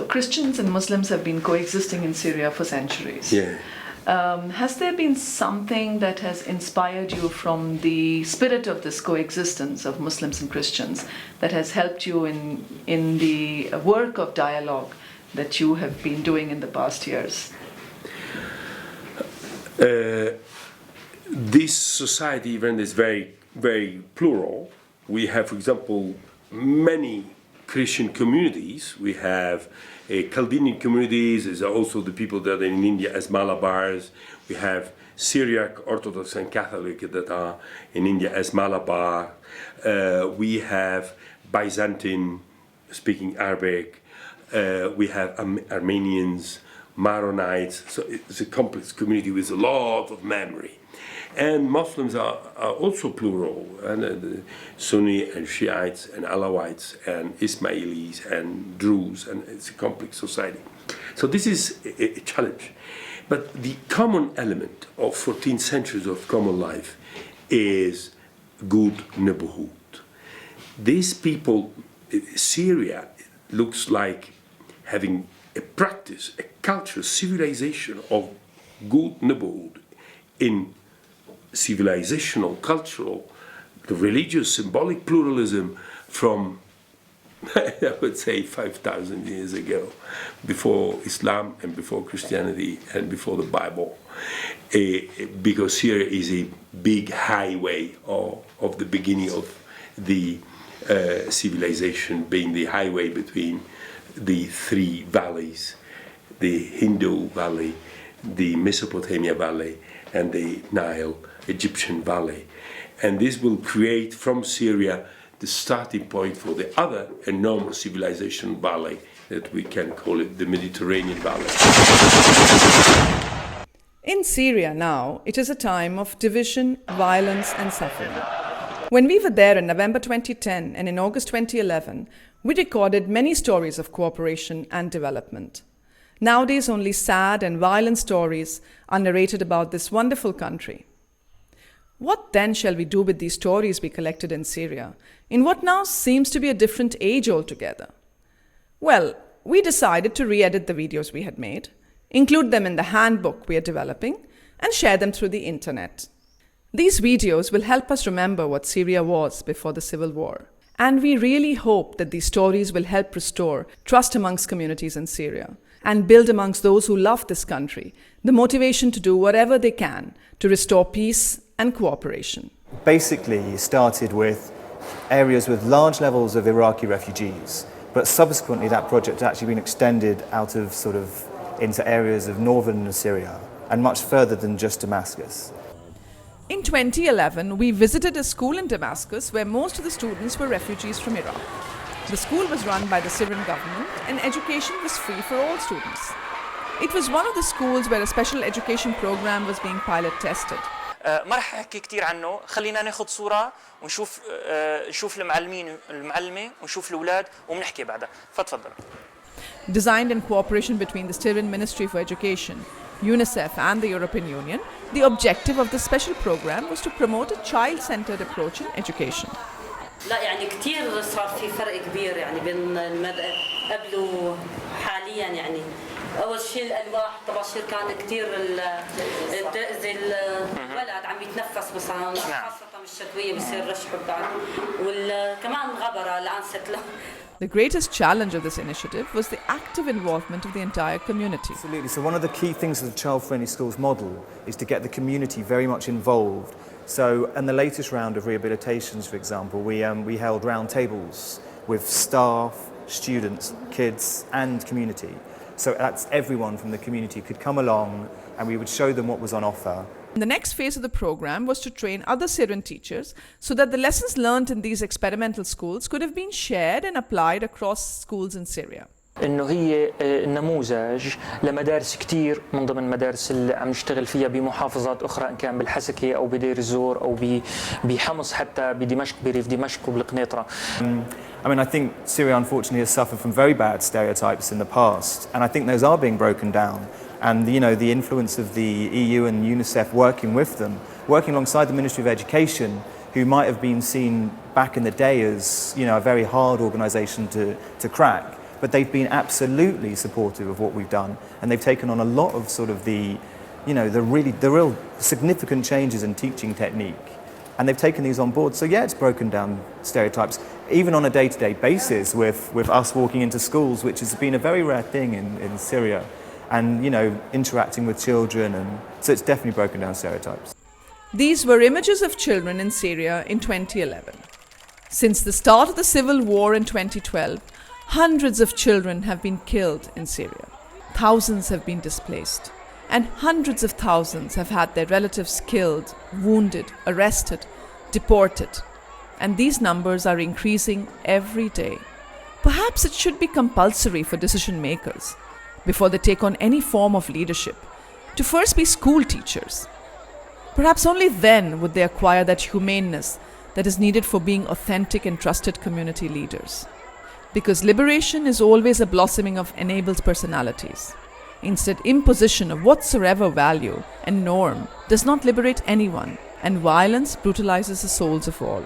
Christians and Muslims have been coexisting in Syria for centuries. Yeah. Has there been something that has inspired you from the spirit of this coexistence of Muslims and Christians that has helped you in the work of dialogue that you have been doing in the past years? This society even is very, very plural. We have, for example, many Christian communities. We have Chaldean communities, is also the people that are in India as Malabars. We have Syriac Orthodox and Catholic that are in India as Malabar. We have Byzantine speaking Arabic. We have Armenians, Maronites. So it's a complex community with a lot of memory. And Muslims are also plural, and Sunni and Shiites and Alawites and Ismailis and Druze, and it's a complex society. So this is a challenge. But the common element of 14 centuries of common life is good neighborhood. These people, Syria looks like having a practice, a culture, civilization of good neighborhood in civilizational, cultural, the religious, symbolic pluralism from, I would say, 5,000 years ago, before Islam and before Christianity and before the Bible. Because Syria is a big highway of the beginning of the civilization, being the highway between the three valleys, the Hindu Valley, the Mesopotamia Valley, and the Nile Egyptian Valley. And this will create from Syria the starting point for the other enormous civilization valley that we can call it the Mediterranean Valley. In Syria now, it is a time of division, violence and suffering. When we were there in November 2010 and in August 2011, we recorded many stories of cooperation and development. Nowadays, only sad and violent stories are narrated about this wonderful country. What then shall we do with these stories we collected in Syria, in what now seems to be a different age altogether? Well, we decided to re-edit the videos we had made, include them in the handbook we are developing, and share them through the internet. These videos will help us remember what Syria was before the civil war. And we really hope that these stories will help restore trust amongst communities in Syria and build amongst those who love this country the motivation to do whatever they can to restore peace and cooperation. Basically, it started with areas with large levels of Iraqi refugees, but subsequently that project has actually been extended out of into areas of northern Syria and much further than just Damascus. In 2011, we visited a school in Damascus where most of the students were refugees from Iraq. The school was run by the Syrian government and education was free for all students. It was one of the schools where a special education program was being pilot tested. ما رح احكي كثير عنه، خلينا ناخذ صوره ونشوف نشوف المعلمه ونشوف الاولاد وبنحكي بعدها، فتفضل. Designed in cooperation between the Syrian Ministry for Education, UNICEF and the European Union, the objective of this special program was to promote a child-centered approach in education. لا يعني كثير صار في فرق كبير يعني بين قبل وحاليا يعني اول شيء الالواح الطباشير كان كثير تاذي الولد عم يتنفس مثلا خاصه بالشتويه بصير رشح بعد وكمان غبره الانست له. The greatest challenge of this initiative was the active involvement of the entire community. Absolutely. So one of the key things of the child-friendly schools model is to get the community very much involved. So in the latest round of rehabilitations, for example, we held round tables with staff, students, kids and community. So that's everyone from the community could come along and we would show them what was on offer. The next phase of the program was to train other Syrian teachers so that the lessons learned in these experimental schools could have been shared and applied across schools in Syria. انه هي نموذج لمدارس كثير من ضمن المدارس اللي عم نشتغل فيها بمحافظات اخرى ان كان بالحسكه او بدير الزور او بحمص حتى بدمشق بريف دمشق وبالقنيطره. I mean, I think Syria unfortunately has suffered from very bad stereotypes in the past, and I think those are being broken down. And the influence of the EU and UNICEF working with them, working alongside the Ministry of Education, who might have been seen back in the day as a very hard organisation to crack. but they've been absolutely supportive of what we've done, and they've taken on a lot of sort of the real significant changes in teaching technique, and they've taken these on board. So yeah, it's broken down stereotypes, even on a day-to-day basis with us walking into schools, which has been a very rare thing in Syria, and interacting with children, and so it's definitely broken down stereotypes. These were images of children in Syria in 2011. Since the start of the civil war in 2012, hundreds of children have been killed in Syria. Thousands have been displaced, and hundreds of thousands have had their relatives killed, wounded, arrested, deported. And these numbers are increasing every day. Perhaps it should be compulsory for decision makers, before they take on any form of leadership, to first be school teachers. Perhaps only then would they acquire that humaneness that is needed for being authentic and trusted community leaders. Because liberation is always a blossoming of enabled personalities. Instead, imposition of whatsoever value and norm does not liberate anyone, and violence brutalizes the souls of all.